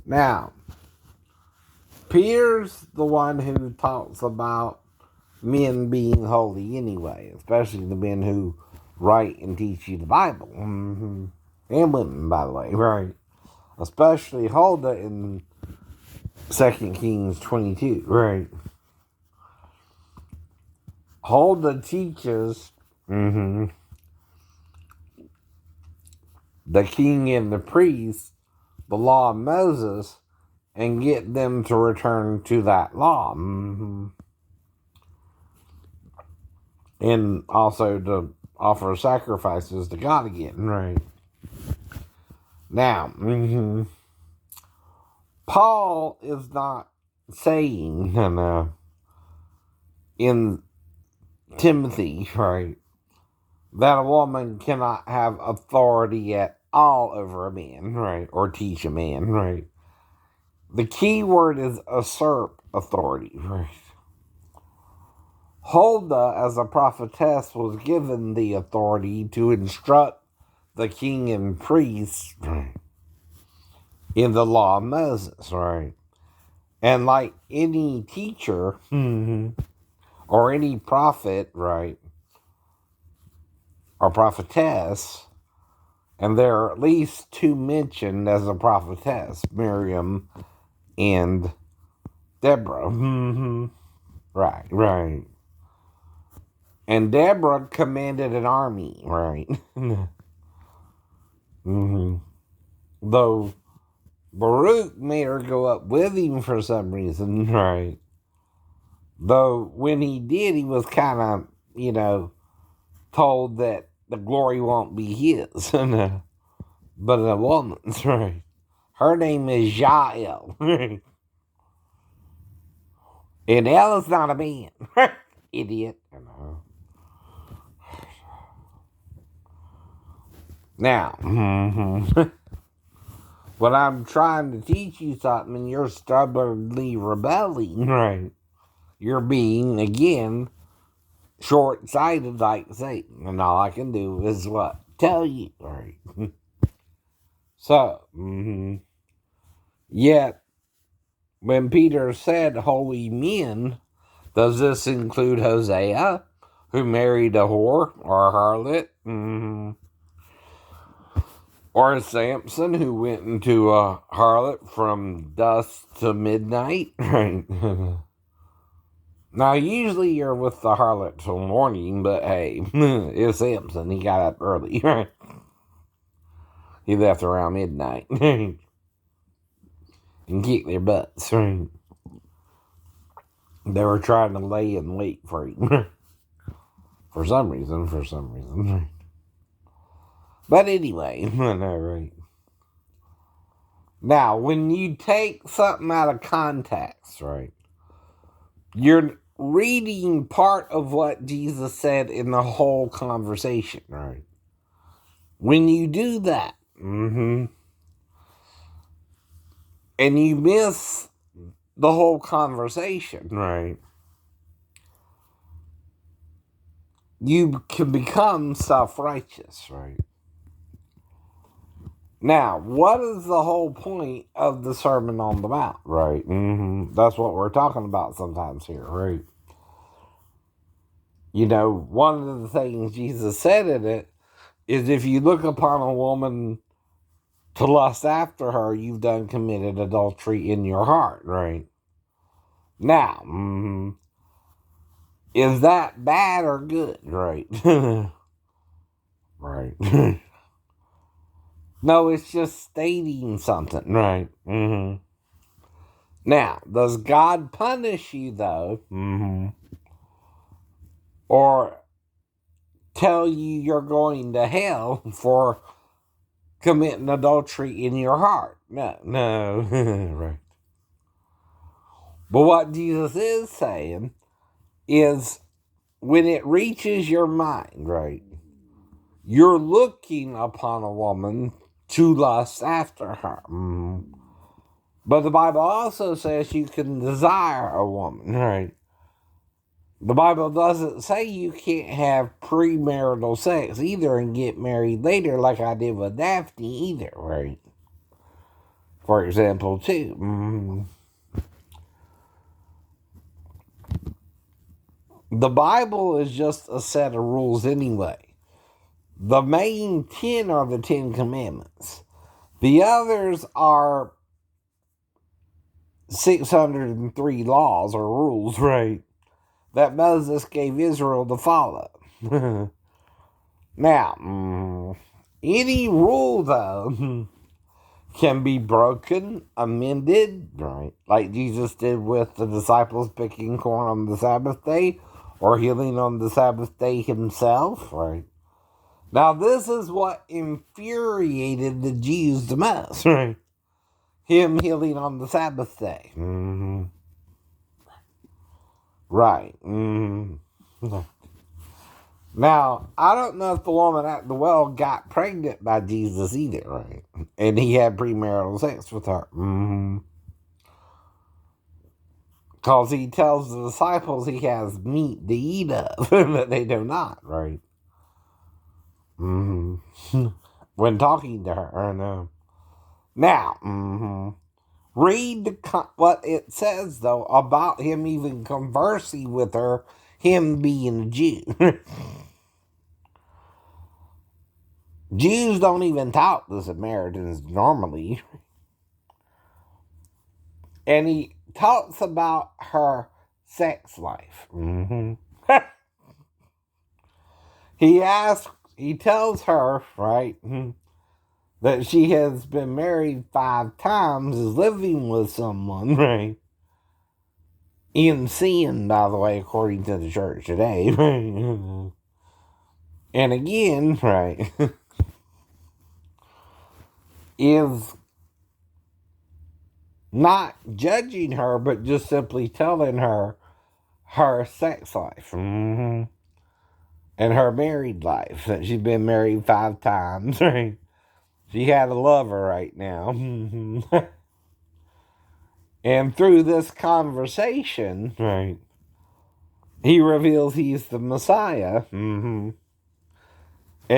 Now, Peter's the one who talks about men being holy anyway, especially the men who write and teach you the Bible. Mm-hmm. And women, by the way, right? Especially Huldah in 2 Kings 22, right? Huldah teaches the king and the priest the law of Moses and get them to return to that law. And also to offer sacrifices to God again, right? Now, Paul is not saying in Timothy, right, that a woman cannot have authority at all over a man, right, or teach a man, right. The key word is usurp authority, right. Huldah, as a prophetess, was given the authority to instruct the king and priests, right, in the law of Moses, right. And like any teacher or any prophet, right, or prophetess, and there are at least two mentioned as a prophetess, Miriam and Deborah. Right. And Deborah commanded an army, right? Though Baruch made her go up with him for some reason, right? Though when he did, he was kind of, told that the glory won't be his, but a woman's, right? Her name is Jael, right? And El is not a man, idiot. Now, when I'm trying to teach you something and you're stubbornly rebelling, right? You're being, again, short-sighted like Satan. And all I can do is what? Tell you, right? So, yet, when Peter said holy men, does this include Hosea, who married a whore or a harlot? Or Samson, who went into a harlot from dusk to midnight? Right. Now, usually you're with the harlot till morning, but hey, it's Samson. He got up early, right? He left around midnight and kicked their butts, right? They were trying to lay in wait for him. For some reason. Right? But anyway, right. Now, when you take something out of context, right, you're reading part of what Jesus said in the whole conversation, right? When you do that, and you miss the whole conversation, right, you can become self-righteous, right? Now, what is the whole point of the Sermon on the Mount, right? That's what we're talking about sometimes here, right? One of the things Jesus said in it is if you look upon a woman to lust after her, you've done committed adultery in your heart, right? Now, is that bad or good, right? Right. No, it's just stating something, right? Now, does God punish you, though? Or tell you you're going to hell for committing adultery in your heart? No, right. But what Jesus is saying is when it reaches your mind, right, you're looking upon a woman to lust after her. But the Bible also says you can desire a woman, right? The Bible doesn't say you can't have premarital sex either and get married later like I did with Daphne either, right? for example, too. The Bible is just a set of rules anyway. The main 10 are the 10 Commandments. The others are 603 laws or rules, right, that Moses gave Israel to follow. Now, any rule, though, can be broken, amended, right, like Jesus did with the disciples picking corn on the Sabbath day or healing on the Sabbath day himself, right? Now, this is what infuriated the Jews the most, right? Him healing on the Sabbath day. Right. Now, I don't know if the woman at the well got pregnant by Jesus either, right? And he had premarital sex with her. Because he tells the disciples he has meat to eat of, but they do not, right? When talking to her, I know. Now, read what it says, though, about him even conversing with her, him being a Jew. Jews don't even talk to Samaritans normally. And he talks about her sex life. He tells her, right, that she has been married 5 times, is living with someone, right, in sin, by the way, according to the church today. And again, right, is not judging her, but just simply telling her sex life. And her married life, that she's been married 5 times, right? She had a lover right now. And through this conversation, right, he reveals he's the Messiah. And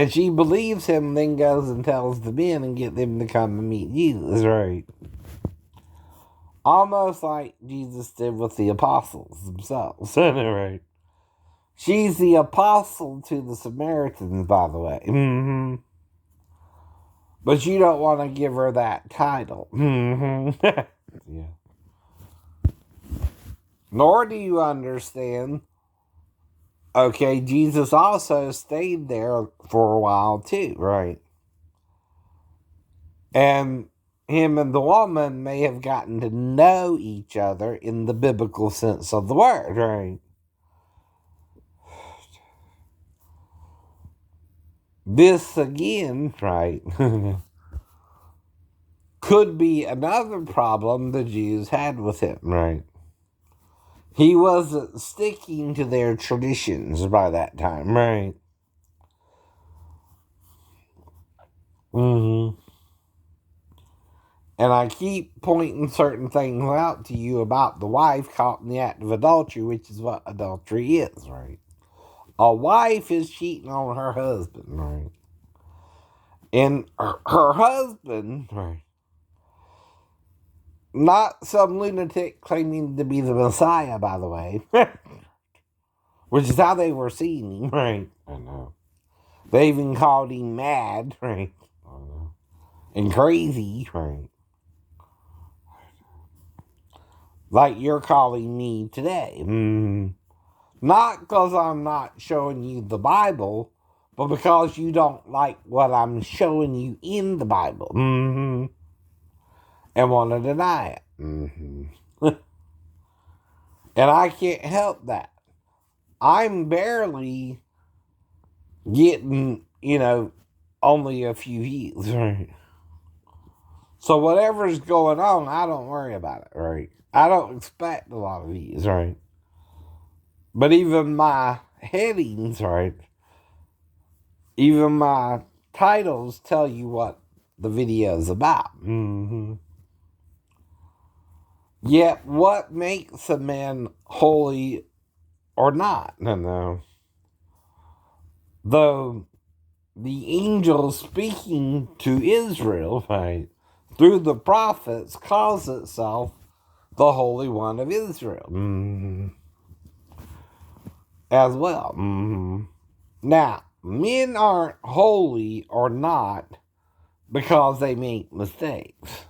she believes him, then goes and tells the men and get them to come and meet Jesus, right? Almost like Jesus did with the apostles themselves, right? She's the apostle to the Samaritans, by the way. But you don't want to give her that title. Yeah. Nor do you understand, okay, Jesus also stayed there for a while too, right? And him and the woman may have gotten to know each other in the biblical sense of the word, right? This again, right, could be another problem the Jews had with him, right? He wasn't sticking to their traditions by that time, right? And I keep pointing certain things out to you about the wife caught in the act of adultery, which is what adultery is, right? A wife is cheating on her husband, right? And her husband, right, not some lunatic claiming to be the Messiah, by the way, which is how they were seeing him, right? I know. They even called him mad, right? I know. And crazy, right? Like you're calling me today. Not because I'm not showing you the Bible, but because you don't like what I'm showing you in the Bible. And want to deny it. And I can't help that. I'm barely getting, only a few views, right? So whatever's going on, I don't worry about it, right? I don't expect a lot of views, right? But even my headings, right? Even my titles tell you what the video is about. Yet, what makes a man holy or not? No. Though the angel speaking to Israel, right, through the prophets, calls itself the Holy One of Israel. As well. Now, men aren't holy or not because they make mistakes.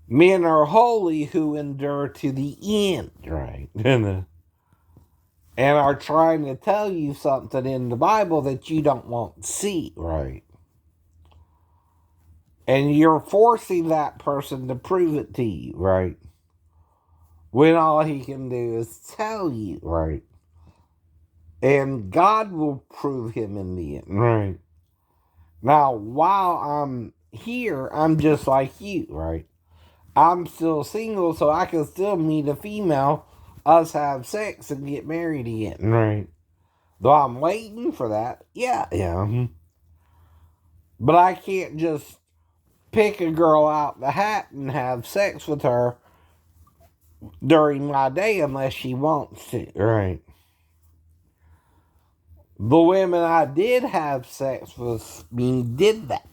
Men are holy who endure to the end, right? And are trying to tell you something in the Bible that you don't want to see, right? And you're forcing that person to prove it to you, right? When all he can do is tell you, right? And God will prove him in the end, right? Now, while I'm here, I'm just like you, right? I'm still single, so I can still meet a female, us have sex, and get married again, right? Though I'm waiting for that, yeah. But I can't just pick a girl out the hat and have sex with her during my day unless she wants to, right? The women I did have sex with did that.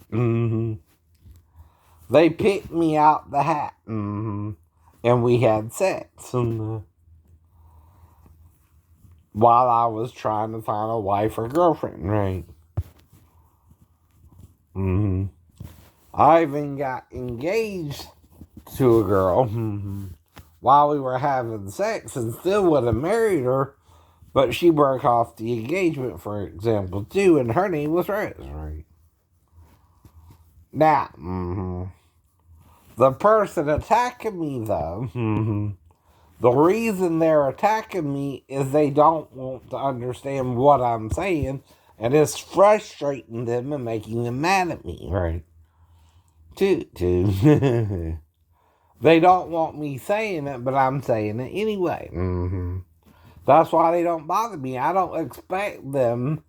They picked me out the hat, and we had sex. While I was trying to find a wife or girlfriend, right? I even got engaged to a girl while we were having sex and still would have married her, but she broke off the engagement, for example, too, and her name was Rose, right? Now, the person attacking me, though, the reason they're attacking me is they don't want to understand what I'm saying, and it's frustrating them and making them mad at me, right? Too. They don't want me saying it, but I'm saying it anyway. That's why they don't bother me. I don't expect them,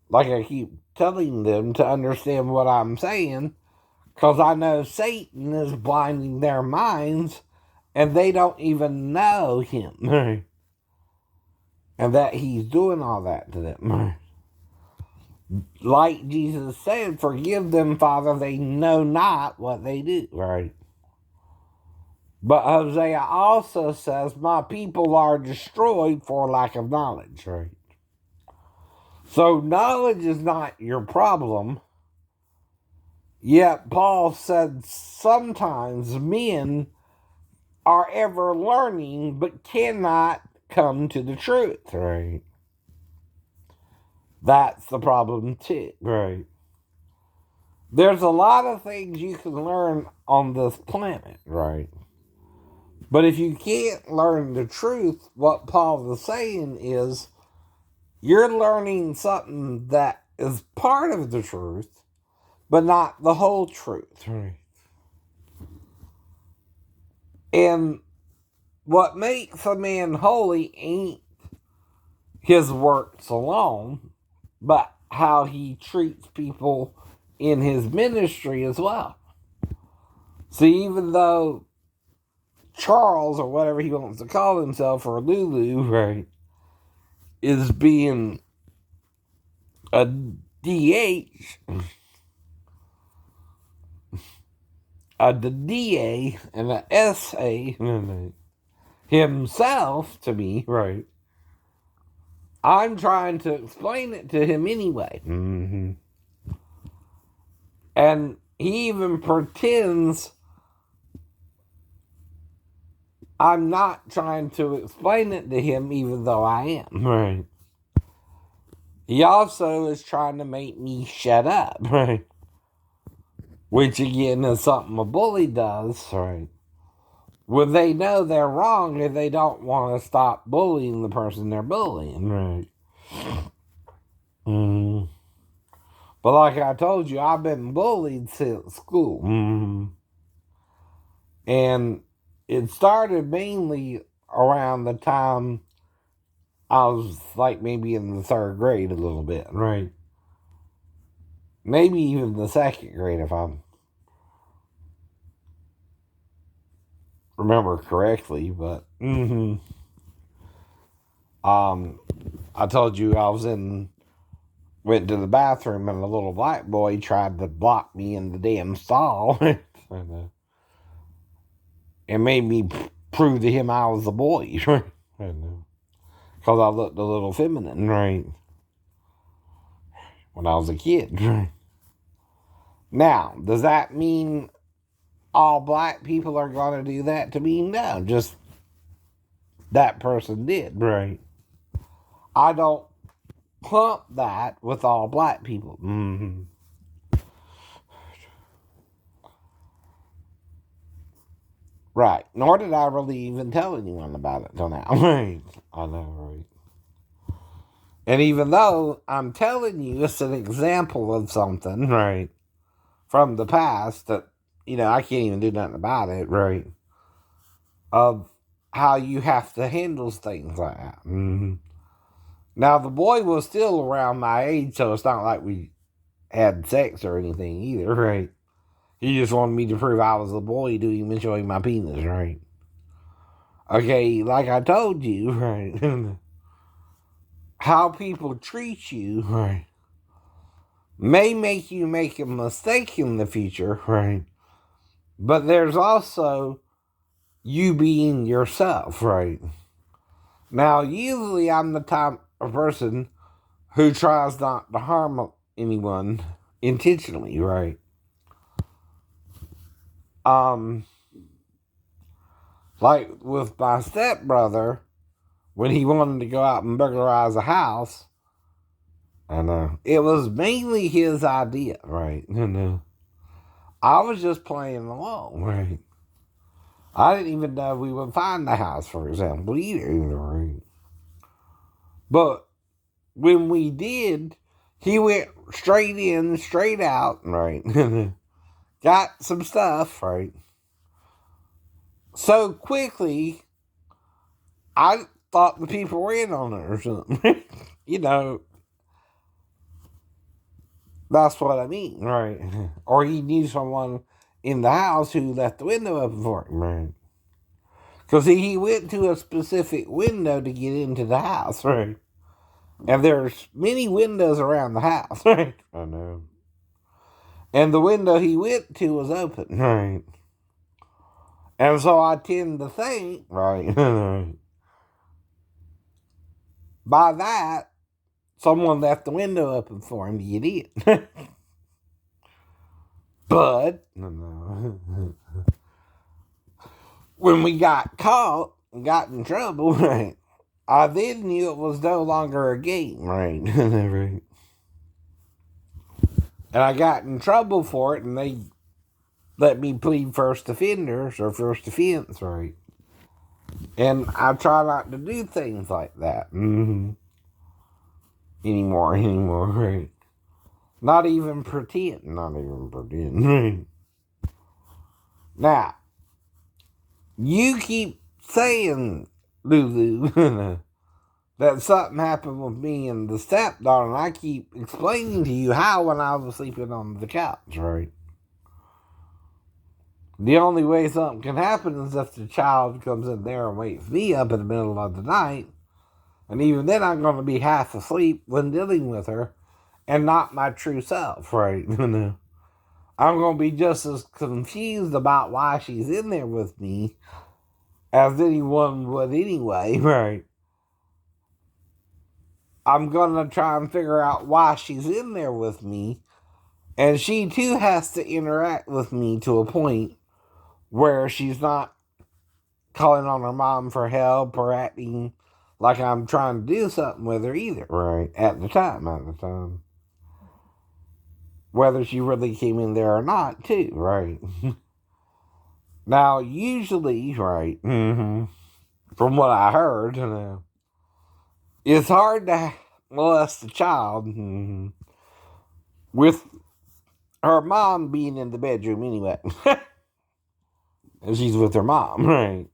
like I keep telling them, to understand what I'm saying, because I know Satan is blinding their minds, and they don't even know him, and that he's doing all that to them. Like Jesus said, forgive them, Father, they know not what they do, right? But Hosea also says, my people are destroyed for lack of knowledge, right? So knowledge is not your problem. Yet Paul said sometimes men are ever learning but cannot come to the truth, right? That's the problem too, right? There's a lot of things you can learn on this planet, right? But if you can't learn the truth, what Paul is saying is you're learning something that is part of the truth, but not the whole truth, right? And what makes a man holy ain't his works alone, but how he treats people in his ministry as well. See, even though Charles, or whatever he wants to call himself, or Lulu, right, is being a DH, a DA, and a SA himself to me, right, I'm trying to explain it to him anyway. And he even pretends I'm not trying to explain it to him, even though I am. Right. He also is trying to make me shut up. Right. Which, again, is something a bully does. Right. When they know they're wrong and they don't want to stop bullying the person they're bullying. Right. But like I told you, I've been bullied since school. And it started mainly around the time I was like maybe in the third grade a little bit, right? Maybe even the second grade if I remember correctly, but I told you I went to the bathroom and a little black boy tried to block me in the damn stall. It made me prove to him I was a boy, right? Because I looked a little feminine, right? When I was a kid, right? Now, does that mean all black people are going to do that to me? No, just that person did, right? I don't clump that with all black people. Mm-hmm. Right. Nor did I really even tell anyone about it till now. Right. I know, right. And even though I'm telling you it's an example of something, right, from the past that, I can't even do nothing about it, right, of how you have to handle things like that. Mm-hmm. Now, the boy was still around my age, so it's not like we had sex or anything either, right? He just wanted me to prove I was a boy to him and show him my penis, right? Okay, like I told you, right, how people treat you, right, may make you make a mistake in the future, right? But there's also you being yourself, right? Now, usually I'm the type of person who tries not to harm anyone intentionally, right? Like with my stepbrother, when he wanted to go out and burglarize a house, and it was mainly his idea, right? I was just playing along, right? I didn't even know we would find the house, for example, either, right? But when we did, he went straight in, straight out, right? Got some stuff, right? So quickly, I thought the people were in on it or something. That's what I mean, right? Or he knew someone in the house who left the window open for him, right? Because he went to a specific window to get into the house, right? And there's many windows around the house, right? I know. And the window he went to was open, right? And so I tend to think, right, by that, someone left the window open for him to get in. But when we got caught and got in trouble, right, I then knew it was no longer a game, right? And I got in trouble for it, and they let me plead first offenders or first offense, right? And I try not to do things like that anymore, right? Not even pretend, right? Now, you keep saying, Lulu, that something happened with me and the stepdaughter, and I keep explaining to you how when I was sleeping on the couch, right? The only way something can happen is if the child comes in there and wakes me up in the middle of the night, and even then I'm going to be half asleep when dealing with her, and not my true self, right? I'm going to be just as confused about why she's in there with me as anyone would anyway, right? I'm going to try and figure out why she's in there with me, and she too has to interact with me to a point where she's not calling on her mom for help or acting like I'm trying to do something with her either, right? At the time. Whether she really came in there or not, too, right? Now, usually, right, from what I heard, it's hard to molest a child with her mom being in the bedroom anyway. And she's with her mom, right?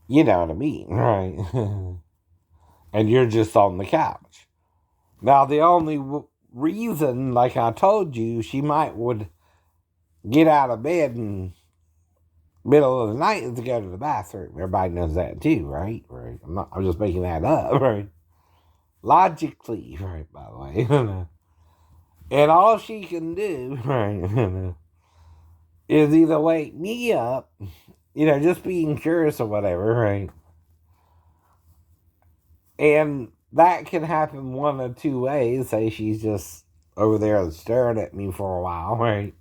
You know what I mean, right? And you're just on the couch. Now, the only reason, like I told you, she would get out of bed in middle of the night is to go to the bathroom. Everybody knows that too, right? Right. I'm just making that up, right? Logically, right, by the way. And all she can do, right, is either wake me up, just being curious or whatever, right? And that can happen one of two ways. Say she's just over there staring at me for a while, right?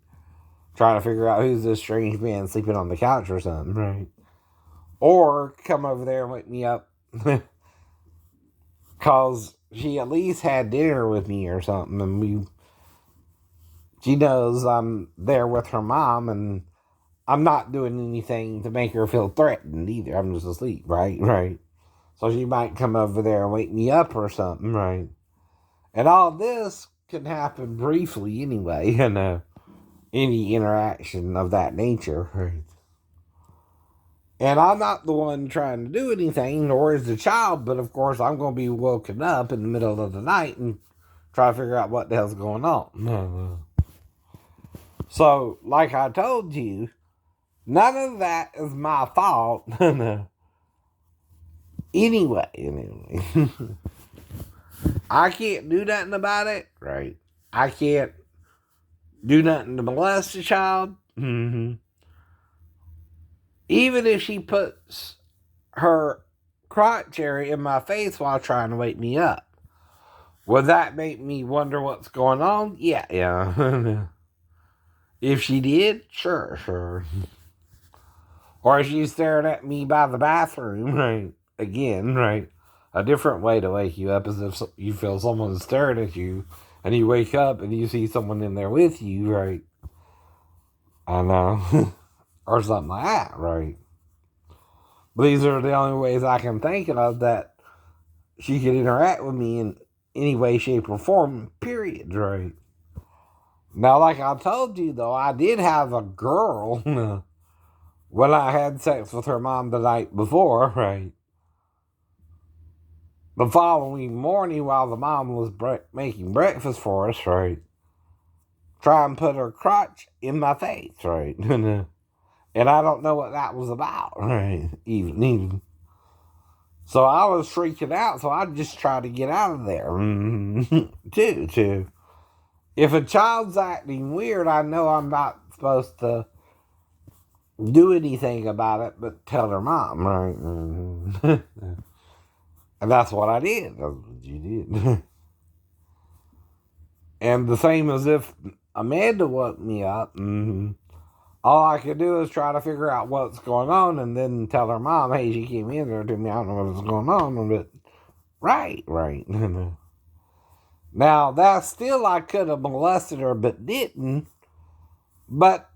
Trying to figure out who's this strange man sleeping on the couch or something, right? Or come over there and wake me up because she at least had dinner with me or something, and she knows I'm there with her mom, and I'm not doing anything to make her feel threatened either. I'm just asleep, right? Right. So she might come over there and wake me up or something, right? And all this can happen briefly anyway, any interaction of that nature, right? And I'm not the one trying to do anything, nor is the child, but of course I'm going to be woken up in the middle of the night and try to figure out what the hell's going on. So, like I told you, none of that is my fault. Anyway. I can't do nothing about it, right? I can't do nothing to molest a child. Even if she puts her crotch area in my face while trying to wake me up. Would that make me wonder what's going on? Yeah. If she did, sure. Or if she's staring at me by the bathroom, right? Again, right? A different way to wake you up is if you feel someone staring at you and you wake up and you see someone in there with you, right? I know. Or something like that, right? But these are the only ways I can think of that she could interact with me in any way, shape, or form, period, right? Now, like I told you, though, I did have a girl when I had sex with her mom the night before, right? The following morning, while the mom was making breakfast for us, right? Try and put her crotch in my face, right? And I don't know what that was about, right? Even. So I was freaking out, so I just tried to get out of there. Too. If a child's acting weird, I know I'm not supposed to do anything about it but tell their mom, right? And that's what I did. That's what you did. And the same as if Amanda woke me up, all I could do is try to figure out what's going on and then tell her mom, hey, she came in there to me, I don't know what's going on. But right. Now, that's still, I could have molested her, but didn't. But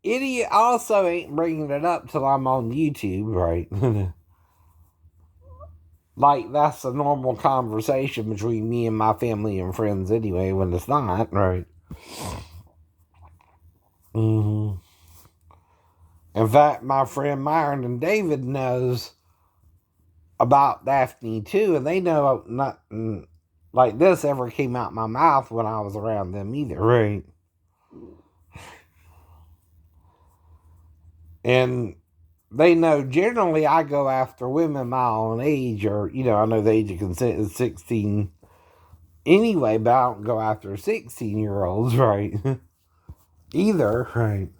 idiot also ain't bringing it up till I'm on YouTube, right? Like, that's a normal conversation between me and my family and friends anyway, when it's not, right? In fact, my friend Myron and David knows about Daphne too, and they know nothing like this ever came out my mouth when I was around them either, right? And they know generally I go after women my own age, or, I know the age of consent is 16 anyway, but I don't go after 16-year-olds, right? Either, right?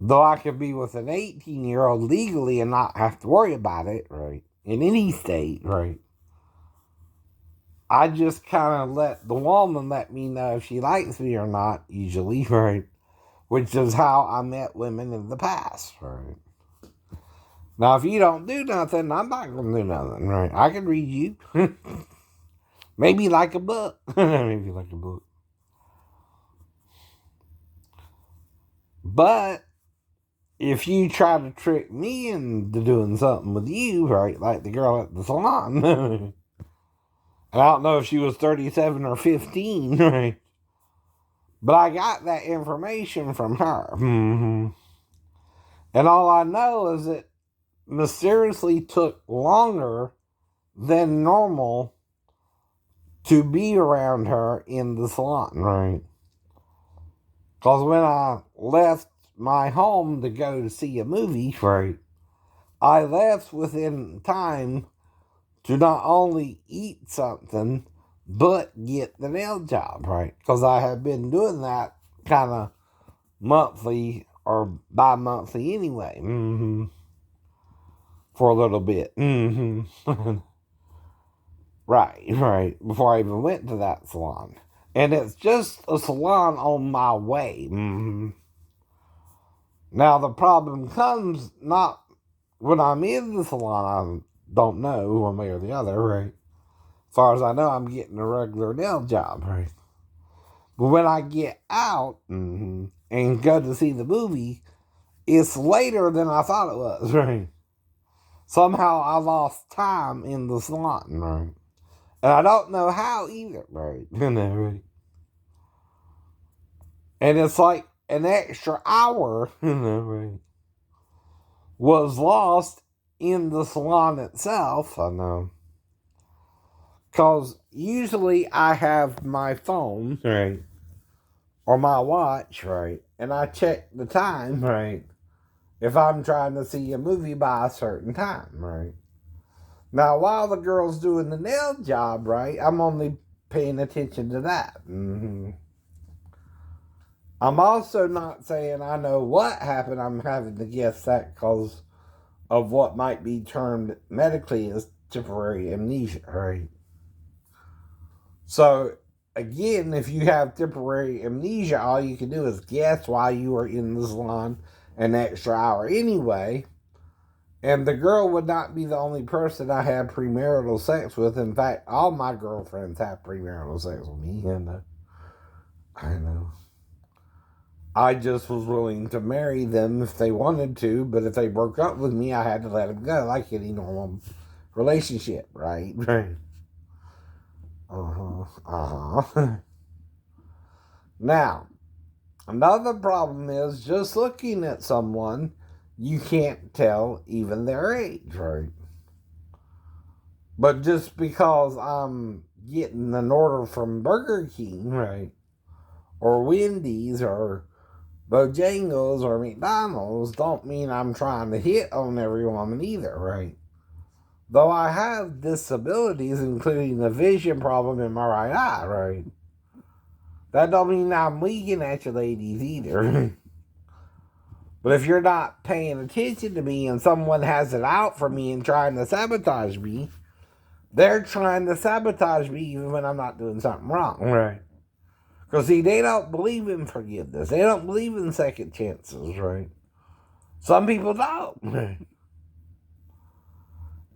Though I could be with an 18-year-old legally and not have to worry about it, right? In any state, right? I just kind of let the woman let me know if she likes me or not, usually, right? Which is how I met women in the past, right? Now, if you don't do nothing, I'm not going to do nothing, right? I can read you. Maybe like a book. Maybe like a book. But if you try to trick me into doing something with you, right, like the girl at the salon, and I don't know if she was 37 or 15, right, but I got that information from her. And all I know is it mysteriously took longer than normal to be around her in the salon, right? Because when I left my home to go to see a movie, right, I left within time to not only eat something, but get the nail job, right? Because I had been doing that kind of monthly or bi-monthly anyway. For a little bit. Right. Before I even went to that salon. And it's just a salon on my way. Now, the problem comes not when I'm in the salon, I don't know one way or the other, right? As far as I know, I'm getting a regular nail job, right? But when I get out and go to see the movie, it's later than I thought it was, right? Somehow I lost time in the salon, right? And I don't know how either, right? Right? And it's like an extra hour, right, was lost in the salon itself. I know. Because usually I have my phone, right, or my watch, right, and I check the time, right, if I'm trying to see a movie by a certain time, right. Now, while the girl's doing the nail job, right, I'm only paying attention to that. I'm also not saying I know what happened. I'm having to guess that because of what might be termed medically as temporary amnesia, right? So, again, if you have temporary amnesia, all you can do is guess while you were in the salon an extra hour anyway. And the girl would not be the only person I had premarital sex with. In fact, all my girlfriends have premarital sex with me. And I know. I just was willing to marry them if they wanted to, but if they broke up with me, I had to let them go, like any normal relationship, right? Right. Now, another problem is just looking at someone, you can't tell even their age, right? But just because I'm getting an order from Burger King, right, or Wendy's, or Bojangles or McDonald's don't mean I'm trying to hit on every woman either, right? Though I have disabilities, including a vision problem in my right eye, right? That don't mean I'm winking at you ladies either. But if you're not paying attention to me and someone has it out for me and trying to sabotage me, they're trying to sabotage me even when I'm not doing something wrong, right? Because, see, they don't believe in forgiveness. They don't believe in second chances, right? Some people don't.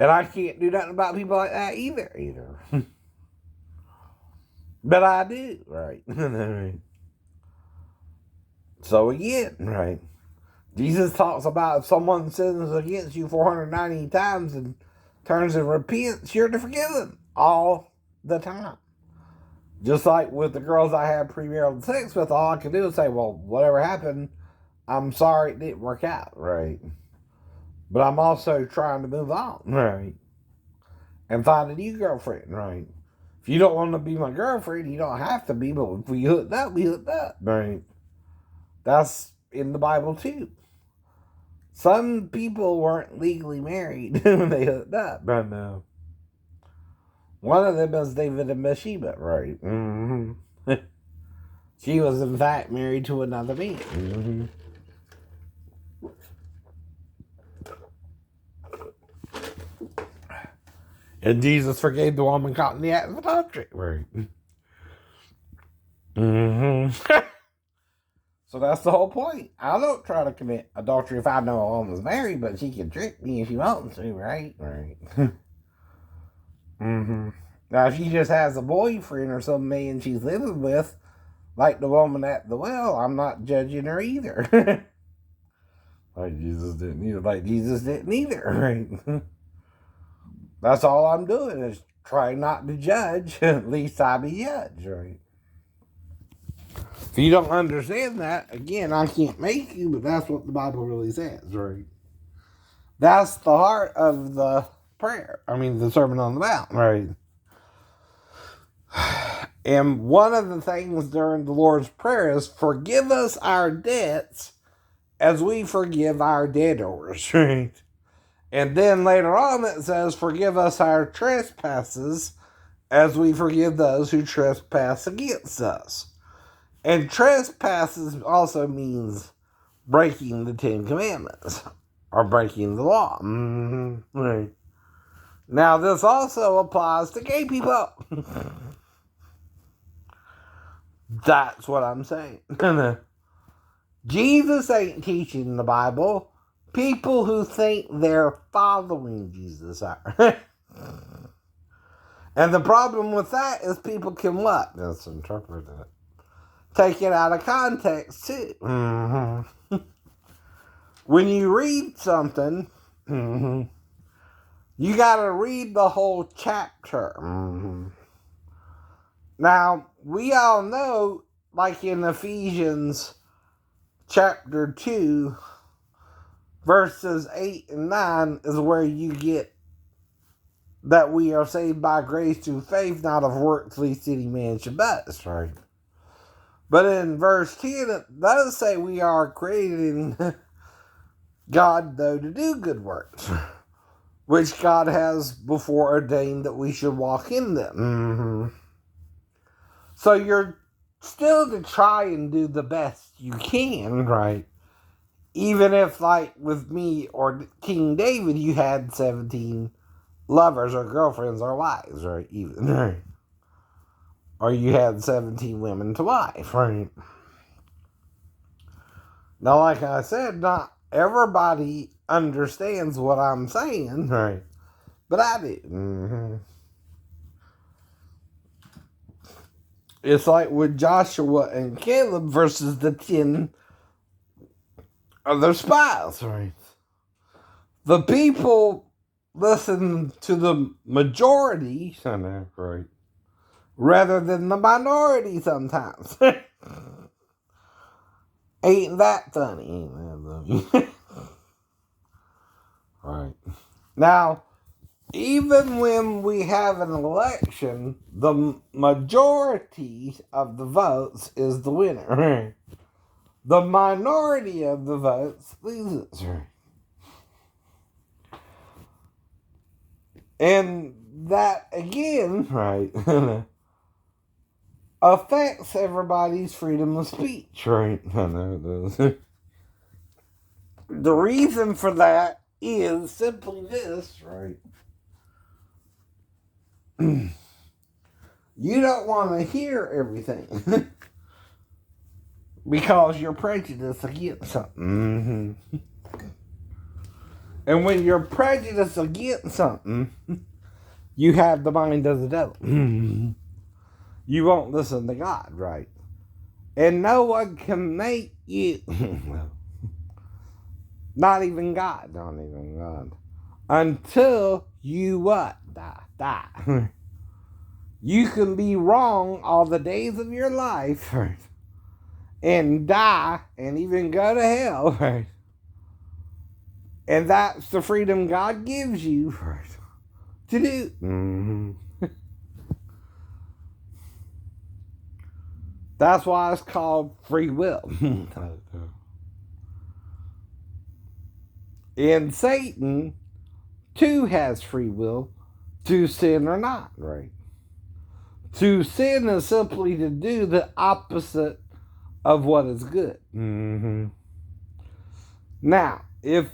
And I can't do nothing about people like that either. But I do, right? So again, right? Jesus talks about if someone sins against you 490 times and turns and repents, you're to forgive them all the time. Just like with the girls I had premarital sex with, all I could do is say, well, whatever happened, I'm sorry it didn't work out, right? But I'm also trying to move on, right? And find a new girlfriend, right? If you don't want to be my girlfriend, you don't have to be, but if we hooked up, we hooked up, right? That's in the Bible too. Some people weren't legally married when they hooked up, but no. One of them is David and Bathsheba, right? She was in fact married to another man. And Jesus forgave the woman caught in the act of adultery, right? So that's the whole point. I don't try to commit adultery if I know a woman's married, but she can trick me if she wants to, right? Right. Now, if she just has a boyfriend or some man she's living with, like the woman at the well, I'm not judging her either. Like Jesus didn't either, right? That's all I'm doing is trying not to judge. At least I be judged, right? If you don't understand that, again, I can't make you, but that's what the Bible really says, right? That's the heart of the prayer. The Sermon on the Mount, right? And one of the things during the Lord's Prayer is forgive us our debts as we forgive our debtors, right? And then later on it says forgive us our trespasses as we forgive those who trespass against us. And trespasses also means breaking the Ten Commandments or breaking the law. Mm-hmm. Right. Now, this also applies to gay people. That's what I'm saying. Jesus ain't teaching the Bible. People who think they're following Jesus are. And the problem with that is people can what? Misinterpret it. Take it out of context, too. Mm-hmm. When you read something, mm-hmm, you gotta read the whole chapter. Mm-hmm. Now, we all know, like in Ephesians chapter 2, verses 8 and 9 is where you get that we are saved by grace through faith, not of works, lest any man should boast, right? But in verse 10, it does say we are created in God, though, to do good works, which God has before ordained that we should walk in them. Mm-hmm. So you're still to try and do the best you can, right? Even if, like with me or King David, you had 17 lovers or girlfriends or wives, right? Even, right? Or you had 17 women to wife, right? Now, like I said, not everybody understands what I'm saying, right? But I do. Mm-hmm. It's like with Joshua and Caleb versus the 10 other spies, right? The people listen to the majority, right? Rather than the minority sometimes. Ain't that funny? Ain't that funny? Right. Now, even when we have an election, the majority of the votes is the winner. The minority of the votes loses. And that, again, right, affects everybody's freedom of speech, right? I know it does. The reason for that is simply this, right? You don't want to hear everything because you're prejudiced against something. Mm-hmm. And when you're prejudiced against something, you have the mind of the devil. Mm-hmm. You won't listen to God, right? And no one can make you, not even God, until you what? Die. You can be wrong all the days of your life, right? And die and even go to hell, right? And that's the freedom God gives you, right, to do. Mm-hmm. That's why it's called free will. And Satan, too, has free will to sin or not, right? To sin is simply to do the opposite of what is good. Mm-hmm. Now, if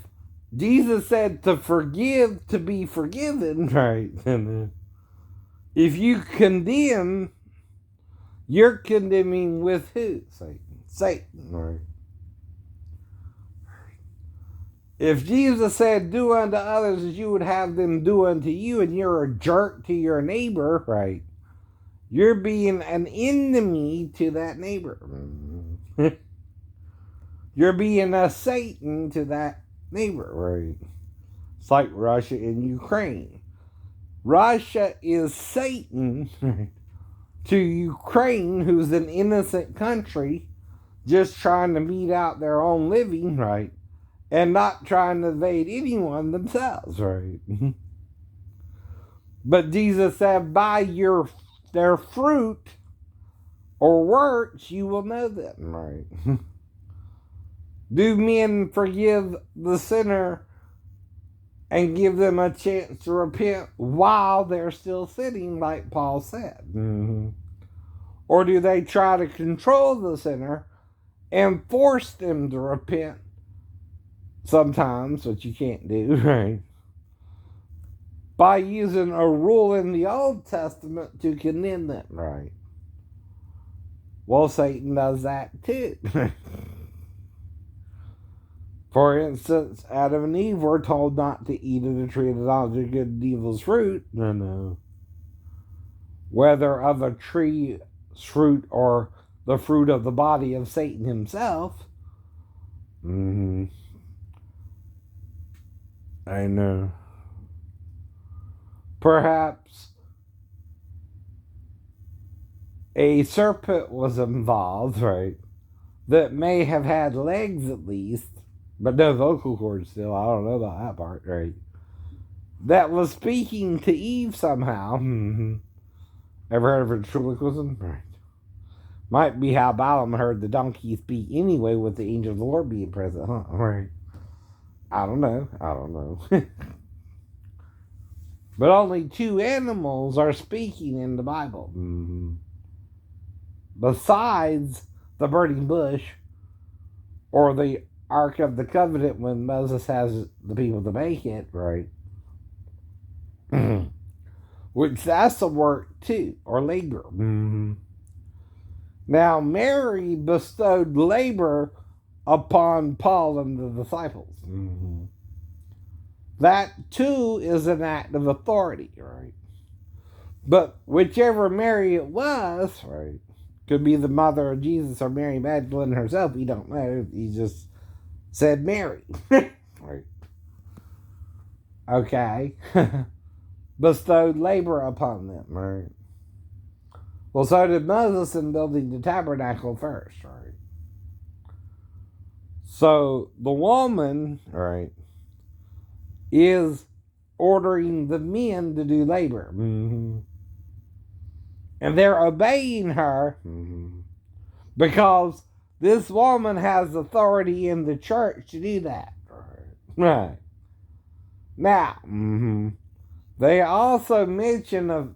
Jesus said to forgive to be forgiven, right? If you condemn, you're condemning with who? Satan, right? If Jesus said, do unto others as you would have them do unto you, and you're a jerk to your neighbor, right? You're being an enemy to that neighbor. You're being a Satan to that neighbor, right? It's like Russia and Ukraine. Russia is Satan to Ukraine, who's an innocent country, just trying to mete out their own living, right? And not trying to invade anyone themselves, right? But Jesus said, by their fruit or works, you will know them, right? Do men forgive the sinner and give them a chance to repent while they're still sinning, like Paul said? Mm-hmm. Or do they try to control the sinner and force them to repent sometimes, which you can't do, right? By using a rule in the Old Testament to condemn them, right? Well, Satan does that too. For instance, Adam and Eve were told not to eat of the tree of the knowledge of good and evil's fruit. No. Whether of a tree's fruit or the fruit of the body of Satan himself. I know. Perhaps a serpent was involved, right? That may have had legs at least, but no vocal cords still. I don't know about that part, right? That was speaking to Eve somehow. Ever heard of ventriloquism? Right. Might be how Balaam heard the donkey speak anyway with the angel of the Lord being present, huh? Right. I don't know. But only 2 animals are speaking in the Bible. Besides the burning bush or the Ark of the Covenant when Moses has the people to make it, right? Which that's a work too, or labor. Now, Mary bestowed labor upon Paul and the disciples. That too is an act of authority, right? But whichever Mary it was, right, could be the mother of Jesus or Mary Magdalene herself, we don't know. He just said Mary. Right. Okay. Bestowed labor upon them, right? Well, so did Moses in building the tabernacle first, right? So the woman, right, is ordering the men to do labor. And they're obeying her because this woman has authority in the church to do that. Right. Now, they also mention a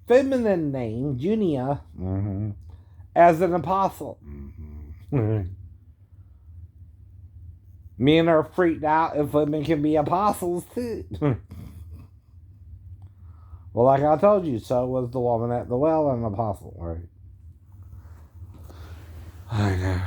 feminine name, Junia, as an apostle. Men are freaked out if women can be apostles too. Well, like I told you, so was the woman at the well an apostle, right? I know.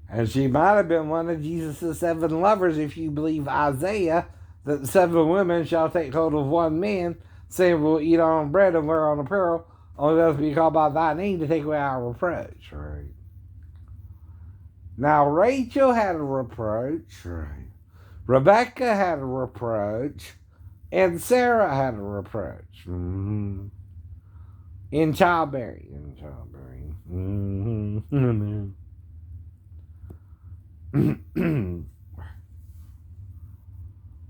And she might have been one of Jesus' 7 lovers if you believe Isaiah, that 7 women shall take hold of one man, saying we'll eat our own bread and wear our own apparel, only let us be called by thy name to take away our reproach, right? Now, Rachel had a reproach, right? Rebecca had a reproach, and Sarah had a reproach. In childbearing.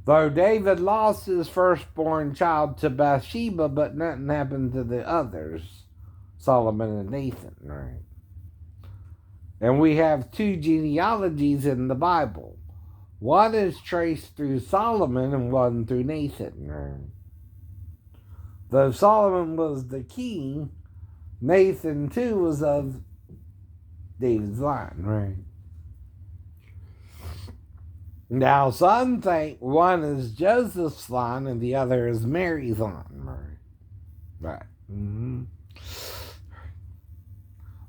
Though David lost his firstborn child to Bathsheba, but nothing happened to the others, Solomon and Nathan, right? And we have 2 genealogies in the Bible. One is traced through Solomon and one through Nathan, right? Though Solomon was the king, Nathan too was of David's line, right? Now, some think one is Joseph's line and the other is Mary's line, right?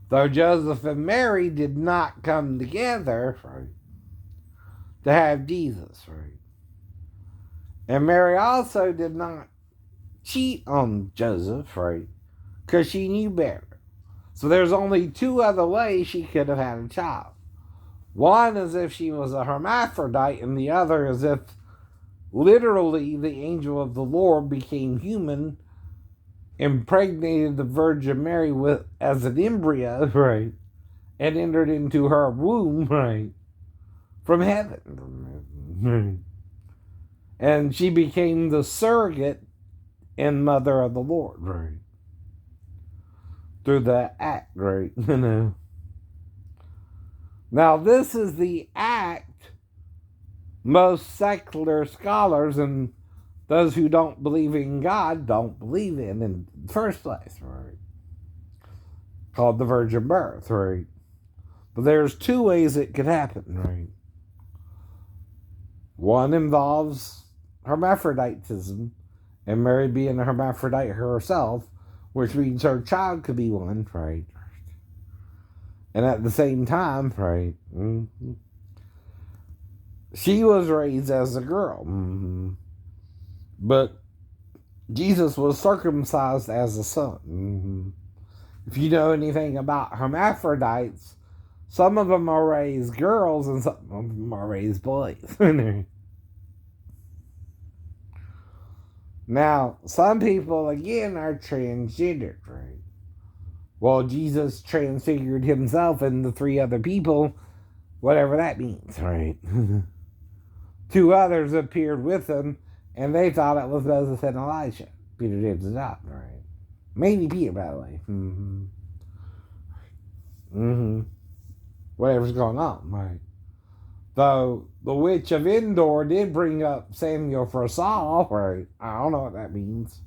Though Joseph and Mary did not come together, right, to have Jesus, right? And Mary also did not cheat on Joseph, right, because she knew better. So there's only 2 other ways she could have had a child. One is if she was a hermaphrodite, and the other is if literally the angel of the Lord became human, impregnated the Virgin Mary as an embryo, right, and entered into her womb, right, from heaven. And she became the surrogate and mother of the Lord, right, through the act, right, Now, this is the act most secular scholars and those who don't believe in God don't believe in the first place, right? called the virgin birth, right? But there's two ways it could happen, right? One involves hermaphroditism, and Mary being a hermaphrodite herself, which means her child could be one, right? And at the same time, right, she was raised as a girl. But Jesus was circumcised as a son. If you know anything about hermaphrodites, some of them are raised girls and some of them are raised boys. Now, some people, again, are transgendered, right? Well, Jesus transfigured himself into three other people, whatever that means, right? Two others appeared with him, and they thought it was Moses and Elijah. Peter, James, and John, right? Maybe Peter, by the way. Whatever's going on, right? Though the witch of Endor did bring up Samuel for Saul, right? I don't know what that means.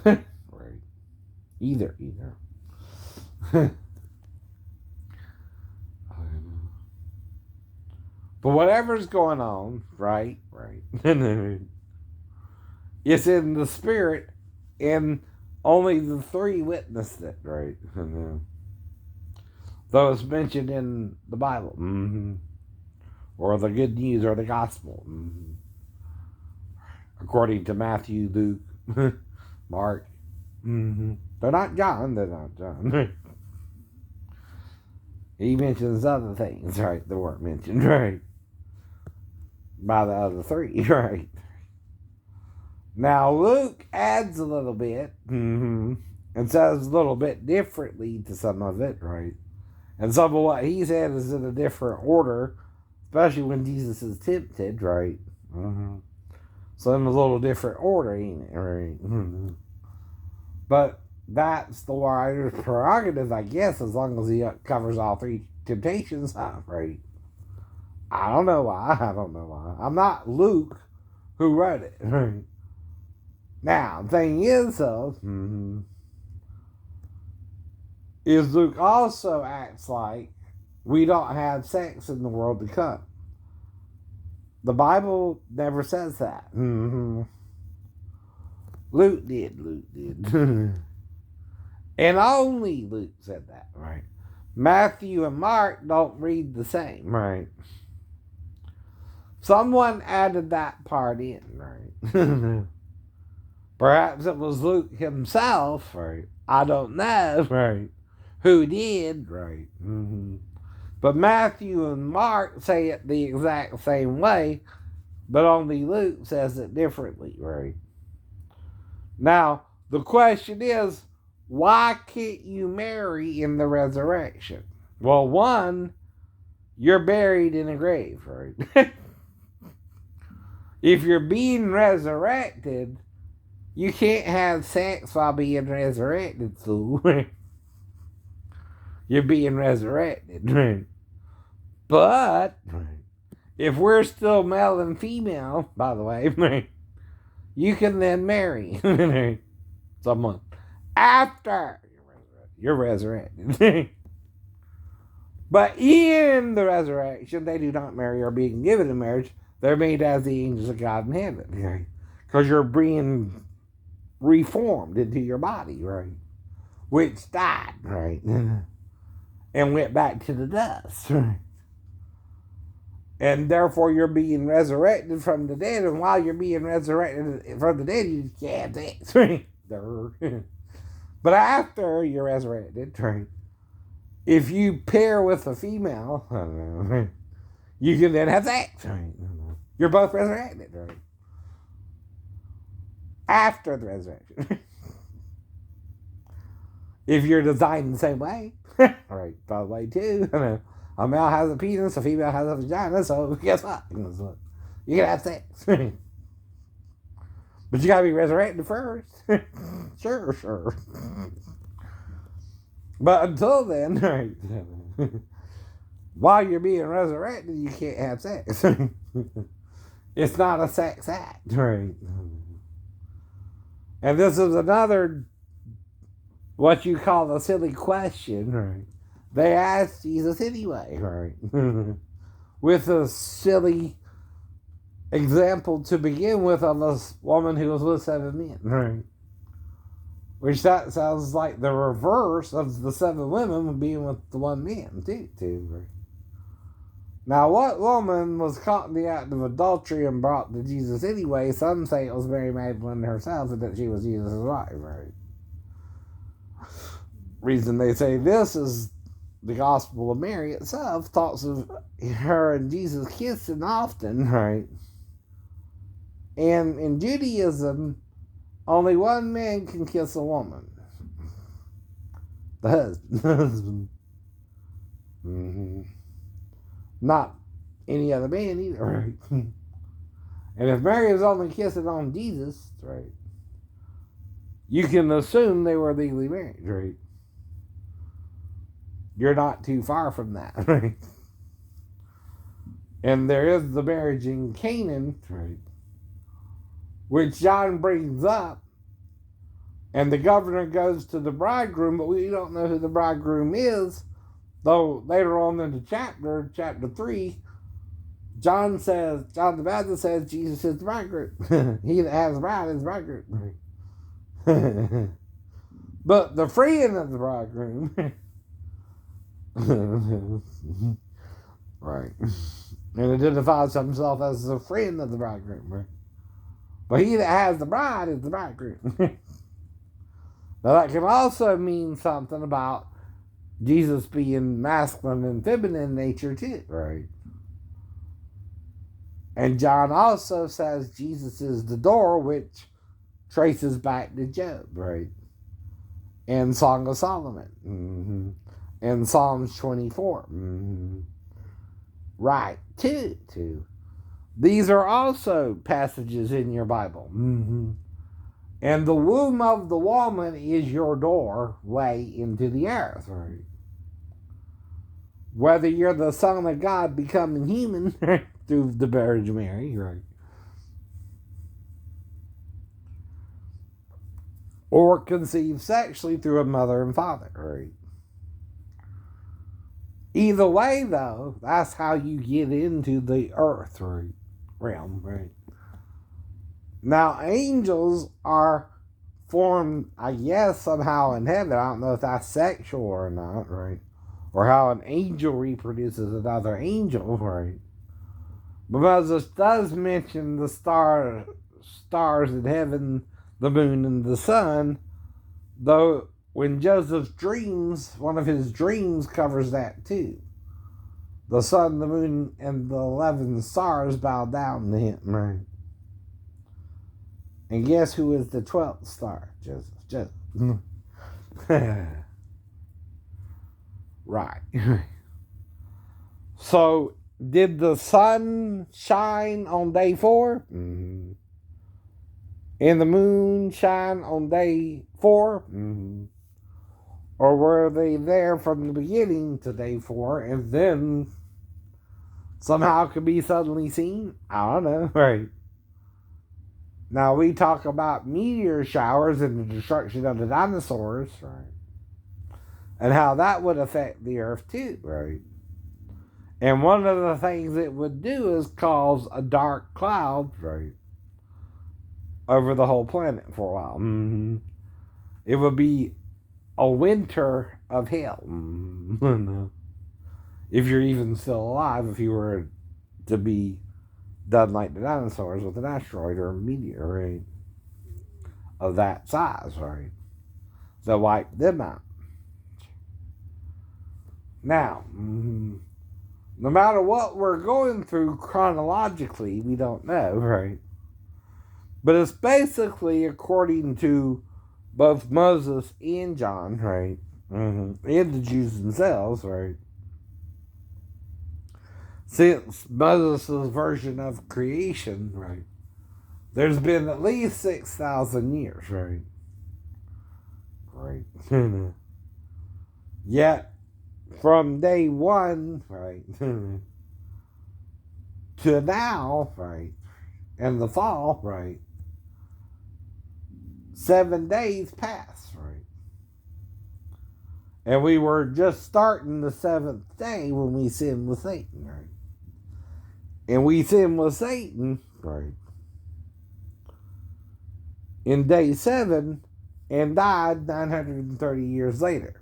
Right. Either. But whatever's going on, right? It's in the spirit, and only the three witnessed it, right? Though it's mentioned in the Bible, or the good news, or the gospel, according to Matthew, Luke, Mark. They're not John. He mentions other things, right, that weren't mentioned, right, by the other three, right. Now, Luke adds a little bit, and says a little bit differently to some of it, right? And some of what he said is in a different order, especially when Jesus is tempted, right? So in a little different order, ain't it, right? But that's the writer's prerogative, I guess, as long as he covers all three temptations, right? I don't know why. I'm not Luke who wrote it, right? Now, the thing is, though, is Luke also acts like we don't have sex in the world to come. The Bible never says that. Luke did. And only Luke said that, right? Matthew and Mark don't read the same, right? Someone added that part in, right? Perhaps it was Luke himself, right? I don't know, right? Who did, right? But Matthew and Mark say it the exact same way, but only Luke says it differently, right? Now, the question is, why can't you marry in the resurrection? Well, one, you're buried in a grave, right? If you're being resurrected, you can't have sex while being resurrected, fool. You're being resurrected, right? But if we're still male and female, by the way, you can then marry someone after you're resurrected. But in the resurrection, they do not marry or being given in marriage. They're made as the angels of God in heaven, because you're being reformed into your body, right? Which died, right? And went back to the dust, right? And therefore you're being resurrected from the dead, and while you're being resurrected from the dead, you can't sex, right? But after you're resurrected, right, if you pair with a female, you can then have sex, right? You're both resurrected, right? After the resurrection. If you're designed the same way, right, by the way, too. A male has a penis, a female has a vagina, so guess what? You can have sex. But you gotta be resurrected first. Sure. But until then, right, while you're being resurrected, you can't have sex. It's not a sex act, right? And this is another what you call a silly question, right? They asked Jesus anyway, right? With a silly example to begin with of this woman who was with 7 men, right? Which that sounds like the reverse of the 7 women being with the 1 man, too, right? Now, what woman was caught in the act of adultery and brought to Jesus anyway? Some say it was Mary Magdalene herself and that she was Jesus' wife, right? Reason they say this is the Gospel of Mary itself talks of her and Jesus kissing often, right? And in Judaism, only 1 man can kiss a woman. The husband. Mm-hmm. Not any other man either, right? And if Mary was only kissing on Jesus, right, you can assume they were legally married, right? You're not too far from that, right? And there is the marriage in Canaan, right, which John brings up, and the governor goes to the bridegroom, but we don't know who the bridegroom is, though later on in the chapter 3, John the Baptist says Jesus is the bridegroom. He that has the bride is the bridegroom. But the friend of the bridegroom, right, and identifies himself as the friend of the bridegroom, right? But he that has the bride is the bridegroom. Now that can also mean something about Jesus being masculine and feminine in nature too, right? And John also says Jesus is the door, which traces back to Job, right? And Song of Solomon. Mm-hmm. And Psalms 24. Mm-hmm. Right, too. These are also passages in your Bible. Mm-hmm. And the womb of the woman is your doorway into the earth, right? Whether you're the Son of God becoming human through the marriage of Mary, right? Or conceived sexually through a mother and father, right? Either way, though, that's how you get into the earth, right? Realm, right? Now, angels are formed, I guess, somehow in heaven. I don't know if that's sexual or not, right? Or how an angel reproduces another angel, right? But Moses does mention the stars in heaven, the moon, and the sun, though when Joseph dreams, one of his dreams covers that too. The sun, the moon, and the 11 stars bow down to him, right? And guess who is the 12th star? Joseph. Right. So, did the sun shine on day 4? Mm-hmm. And the moon shine on day 4? Mm-hmm. Or were they there from the beginning to day 4 and then somehow could be suddenly seen? I don't know, right? Now, we talk about meteor showers and the destruction of the dinosaurs, right? And how that would affect the earth too, right? And one of the things it would do is cause a dark cloud, right, over the whole planet for a while. Mm-hmm. It would be a winter of hell. Mm-hmm. If you're even still alive, if you were to be done like the dinosaurs with an asteroid or a meteor, right, of that size, right, that wipe them out. Now, no matter what we're going through chronologically, we don't know, right? But it's basically according to both Moses and John, right? And the Jews themselves, right? Since Moses' version of creation, right, there's been at least 6,000 years, right? Right. Yet, from day 1, right, to now, right, and the fall, right, 7 days pass, right? And we were just starting the seventh day when we sinned with Satan, right? And we sinned with Satan, right, in day 7 and died 930 years later.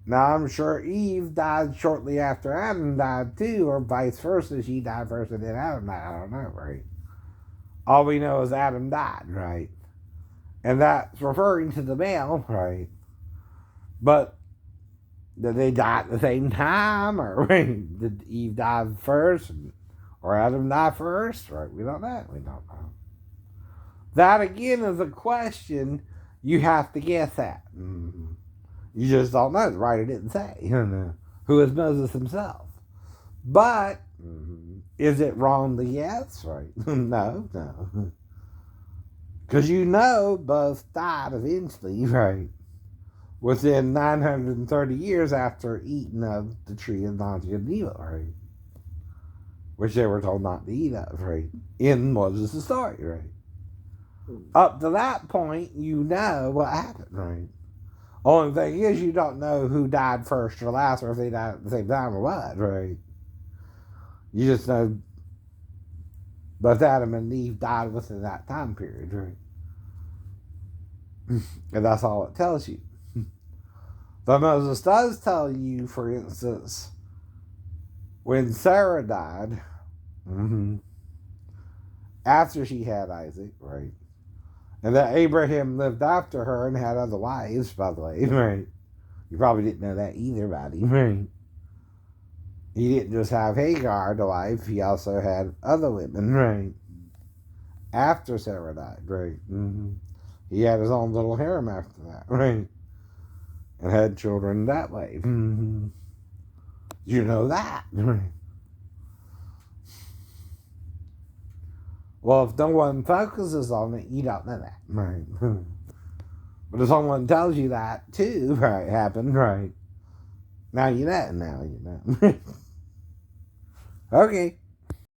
Now, I'm sure Eve died shortly after Adam died too, or vice versa. She died first and then Adam died. I don't know, right? All we know is Adam died, right? And that's referring to the male, right? But did they die at the same time? Or right? Did Eve die first? Or Adam die first? Right? We don't know. We don't know. That again is a question you have to guess at. Mm-hmm. You just don't know. The writer didn't say. Who is Moses himself? But is it wrong to guess? Right? No. Because both died eventually, right? Within 930 years after eating of the tree of knowledge of good and evil, right? Which they were told not to eat of, right? In Moses' story, right? Up to that point, you know what happened, right? Only thing is, you don't know who died first or last, or if they died at the same time or what, right? You just know both Adam and Eve died within that time period, right? And that's all it tells you. But Moses does tell you, for instance, when Sarah died, after she had Isaac, right? And that Abraham lived after her and had other wives, by the way, right? You probably didn't know that either about him, right? He didn't just have Hagar, the wife, he also had other women, right? After Sarah died, right? He had his own little harem after that, right? And had children that way. You know that, right? Well, if no one focuses on it, you don't know that, right? But if someone tells you that too, right, happened, right? Now you know, Okay.